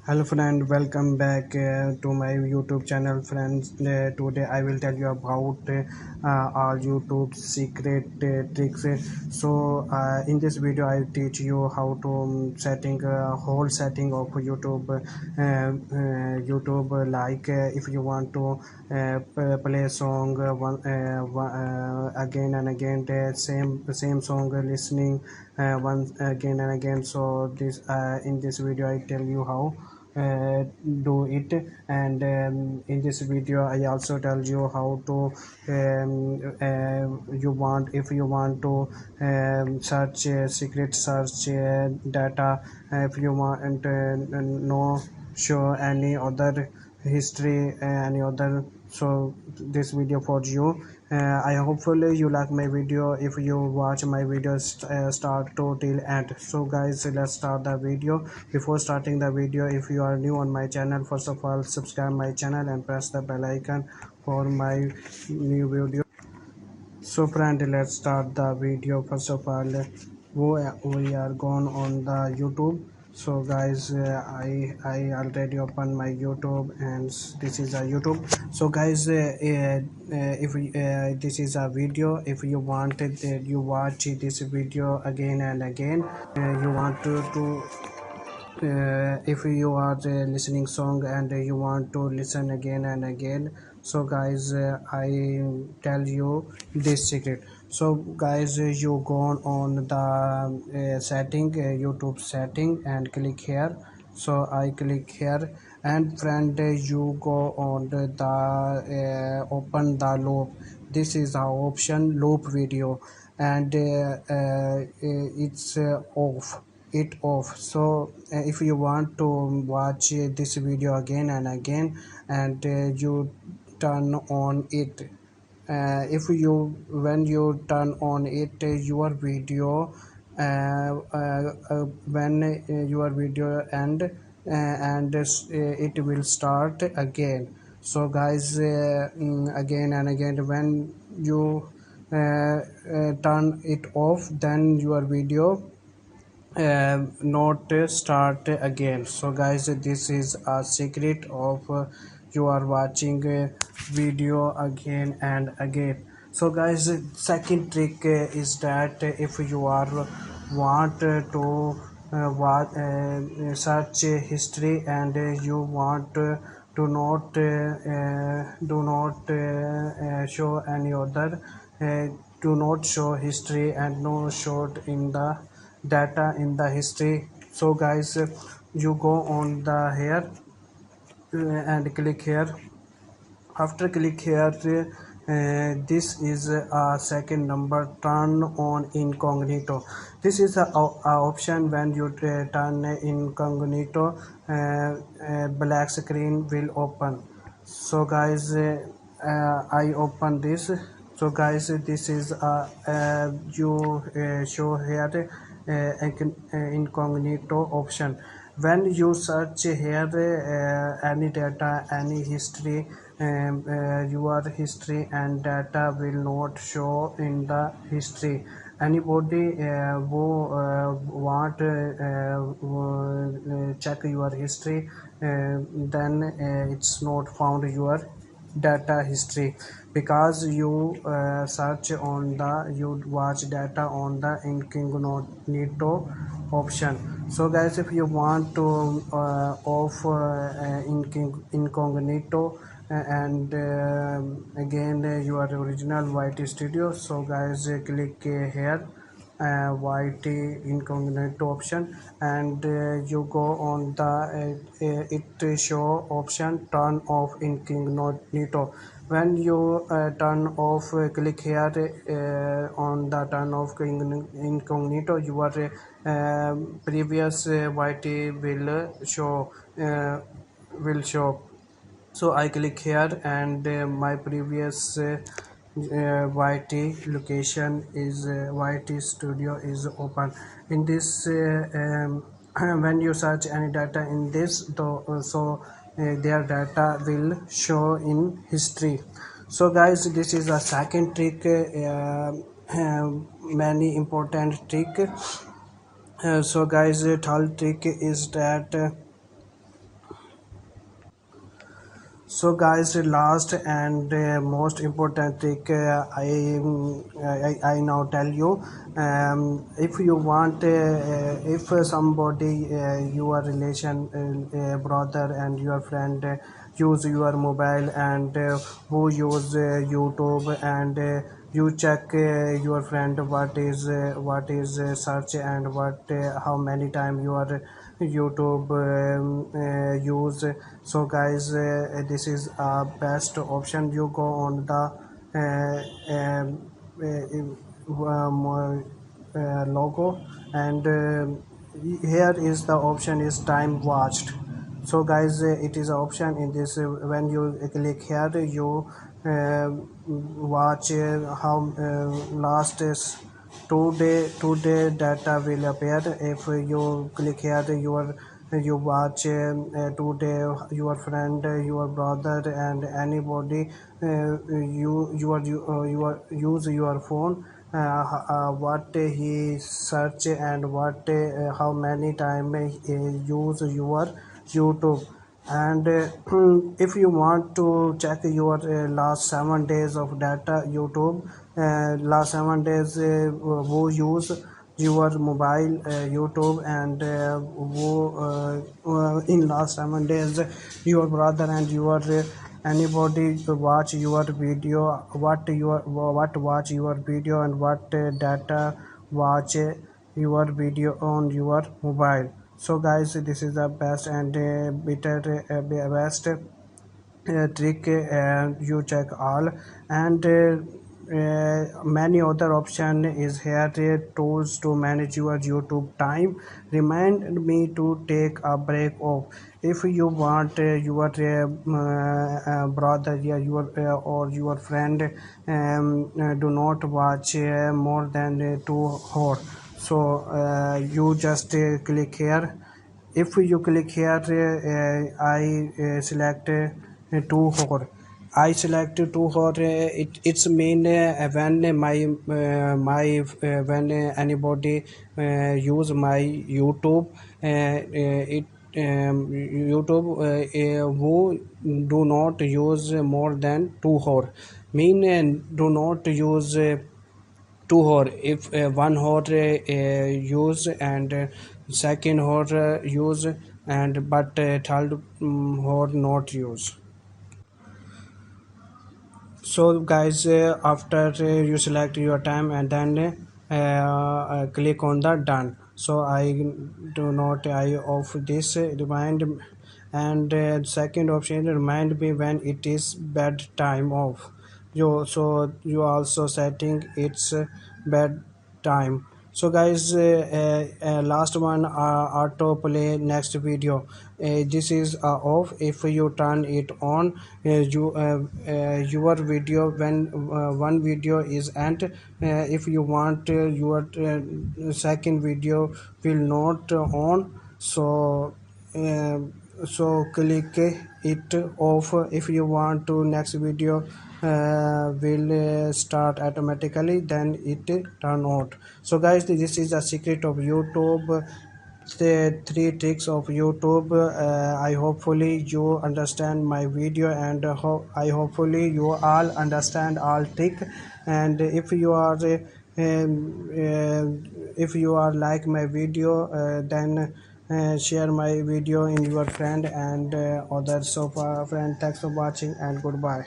Hello friend, welcome back to my YouTube channel friends. Today I will tell you about our YouTube secret tricks. So in this video I teach you how to setting whole setting of YouTube like if you want to play a song again and again, the same song listening once again and again. So this in this video I tell you how do it, and in this video I also tell you how to you want if you want to search secret search data, if you want know show any other history, any other. So this video for you. I hopefully you like my video if you watch my videos start to till end. So guys, let's start the video. Before starting the video, if you are new on my channel, first of all subscribe my channel and press the bell icon for my new video. So friend, let's start the video. First of all, we are gone on the YouTube. So guys, I already opened my YouTube, and this is a YouTube. So guys, if this is a video, if you wanted you watch this video again and again, you want to if you are listening song and you want to listen again and again. So guys, I tell you this secret. So guys, you go on the setting, YouTube setting, and click here. So I click here, and friend, you go on the open the loop. This is our option loop video, and it's off it off. So if you want to watch this video again and again, and you turn on it, if you when you turn on it, your video when your video end, it will start again. So guys, again and again, when you turn it off, then your video not start again. So guys, this is a secret of you are watching video again and again. So guys, second trick is that if you are want to search history, and you want to not do not show any other, do not show history and no showed in the data in the history. So guys, you go on the here and click here. After click here, this is a second number, turn on incognito. This is a option. When you turn incognito, black screen will open. So guys, I open this. So guys, this is you show here incognito option. When you search here any data, any history, your history and data will not show in the history. Anybody who want check your history, then it's not found your data history, because you search on the you watch data on the incognito option. So guys, if you want to off incognito, and again your original white studio. So guys, click here white incognito option, and you go on the it show option turn off incognito. When you turn off, click here on the turn off incognito, your previous white will show. So I click here, and my previous YT location is YT studio is open. In this when you search any data in this, their data will show in history. So guys, this is a second trick, many important trick. So guys, third trick is that So guys, the last and most important trick I now tell you. If you want, if somebody, your relation, brother and your friend use your mobile and who use YouTube, and you check your friend what is search, and what how many time you are YouTube use. So guys, this is best option. You go on the logo, and here is the option is time watched. So guys, it is an option in this. When you click here, you watch how last is two day data will appear. If you click here, you watch today your friend, your brother and anybody, you are use your phone, what he search, and what how many time use your YouTube. And if you want to check your last 7 days of data YouTube, last 7 days who use your mobile YouTube, and who in last 7 days your brother and your anybody to watch your video, what watch your video, and what data watch your video on your mobile. So guys, this is the best and best trick. You check all, and many other option is here, tools to manage your YouTube time. Remind me to take a break off. If you want your brother, yeah, your or your friend do not watch more than 2 hours, so you just click here. If you click here, I select 2 hour. I select 2 hour. It's mean when my when anybody use my YouTube, it YouTube who do not use more than 2 hour, mean do not use 2 hour. If 1 hour use, and second hour use, and but third hour not use. So guys, after you select your time, and then click on the done. So I do not I off this remind, and second option remind me when it is bed time off. You, so you also setting its bed time. So guys, last one, auto play next video. This is off. If you turn it on, your video, when one video is end, if you want your second video will not on. So uh, so click it off. If you want to next video will start automatically, then it turn on. So guys, this is the secret of YouTube, the three tricks of YouTube. I hopefully you understand my video, and I hopefully you all understand all trick. And if you are if you are like my video, then share my video in your friend and others. So far friend, thanks for watching and goodbye.